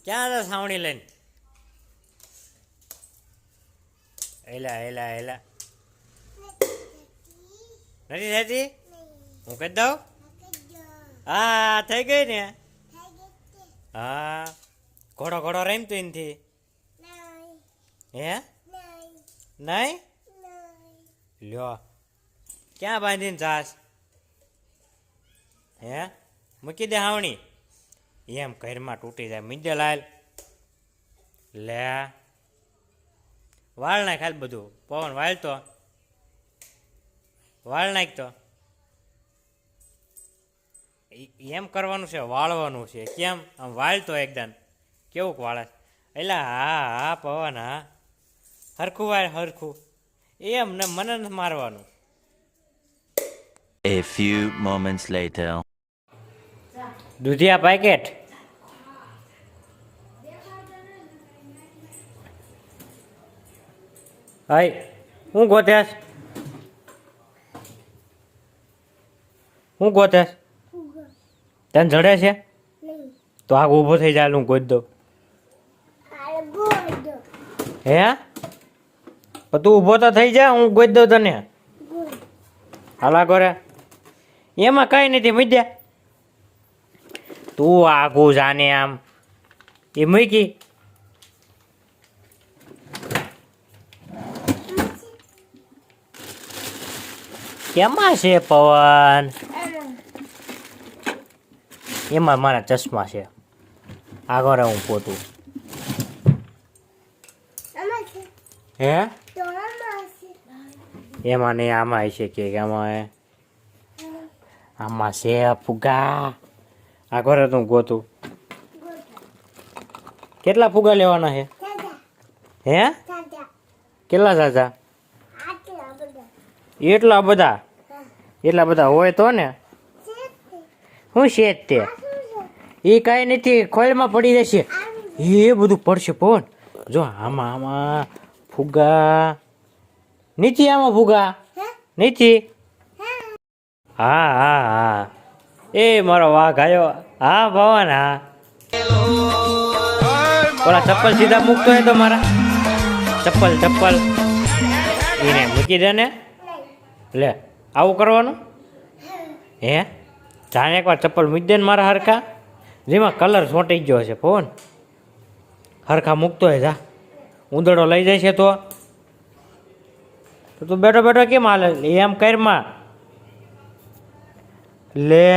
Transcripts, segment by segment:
ક્યાં હતા સાવણી લઈને? એલા એલા એલા નથી થતી? હું કહી દઉં? હા થઈ ગઈ ને. હા ઘોડો ઘોડો રમતું એનથી? હે નહીં? લ્યો ક્યાં બાંધીને જાસ? હે મૂકી દે હાવણી એમ ઘરમાં તૂટી જાય. મીજે લાલ લે વાળ નાખ હાલ બધું. પવન વાળતો વાળ નાખ તો. એમ કરવાનું છે, વાળવાનું છે. કેમ આમ વાળતો એકદમ કેવુંક વાળે? એટલે હા હા પવન હા હરખું વાળ હરખું. એમ ને મને નથી મારવાનું. A few moments later. દૂધિયા પેકેટ હાય હું ગોત્યાસ? હું ગોત્યાસ? તને જડે છે તો આગ ઊભો થઈ જાય. હું ગોત દઉં. હે પણ તું ઊભો તો થઈ જા, હું ગોત દઉં તને. હાલા ગોરે એમાં કઈ નથી. મૂકી તું આગું જાને આમ એ મૂકી. કેમાં છે પવન? એમાં મારા ચશ્મા છે. આગળ હું પોતું. હે એમાં નહીં આમાં છે કે આમાં આમાં છે ફુગા. આગળ તું ગોતું. કેટલા ફુગા લેવાના છે? હે કેટલા ચાચા? એટલા બધા? એટલા બધા હોય તો ને શું છે તે? એ કાંઈ નથી, ખોળમાં પડી જશે. એ બધું પડશે પવન. જો આમાં આમાં ફુગા નથી. આમાં ફુગા નથી. હા હા હા એ મારો વાઘ આવ્યો. હા પવન હા. ઓલા ચપ્પલ સીધા મૂકતો હોય તો મારા ચપ્પલ ચપ્પલ એને મૂકી દે ને. લે આવું કરવાનું? હે જાણે એકવાર ચપ્પલ મૂકી દે ને મારા હરખા. જેમાં કલર ચોંટી ગયો છે પવન. હરખા મૂકતો હોય જા. ઉંદરડો લઈ જાય છે તો તું બેઠો બેઠો કેમ હાલે? એમ કરમાં લે.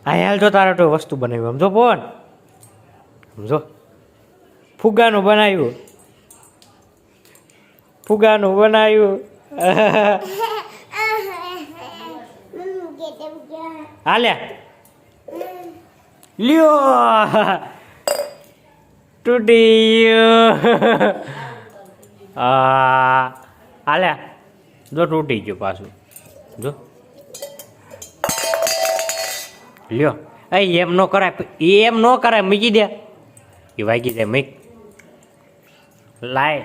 હાલ જો તારે તો વસ્તુ બનાવ્યું સમજો પવન. સમજો ફુગાનું બનાવ્યું. ફુગાનું બનાવ્યું. હાલે લ્યો તૂટી ગયો. હાલે જો તૂટી ગયું પાછું. જો લ્યો એમ ન કરાય. એમ ન કરાય. મૂકી દે. એ વાગી જાય. મૂક લાય.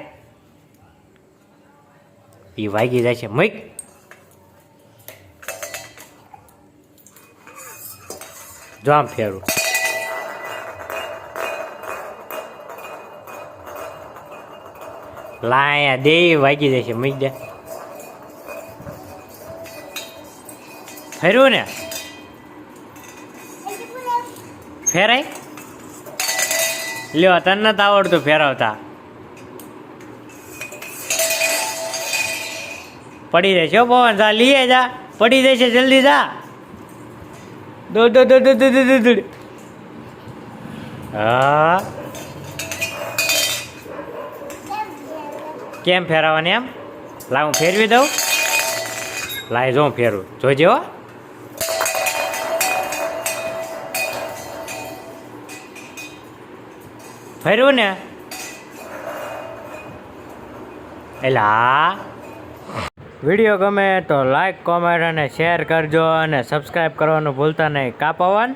એ વાગી જાય છે. મૂક. જો આમ ફેરું. લાયા દે. વાગી જાય છે. મૂક દે. ફેરવું ને ફેરાય. લ્યો તને નથી આવડતું ફેરવતા. પડી જાય છે પવન. જા લીએ જા. પડી જાય છે. જલ્દી જા. દોડ દોડ દોડ દોડ દોડ દોડ. હા કેમ ફેરવવાની એમ? લાવ હું ફેરવી દઉં. લાય જો ફેરવું. જોજે હો. ફેરવું ને એલા. વિડીયો ગમે તો લાઈક કોમેન્ટ અને શેર કરજો અને સબસ્ક્રાઈબ કરવાનું ભૂલતા નહીં. કા પવન?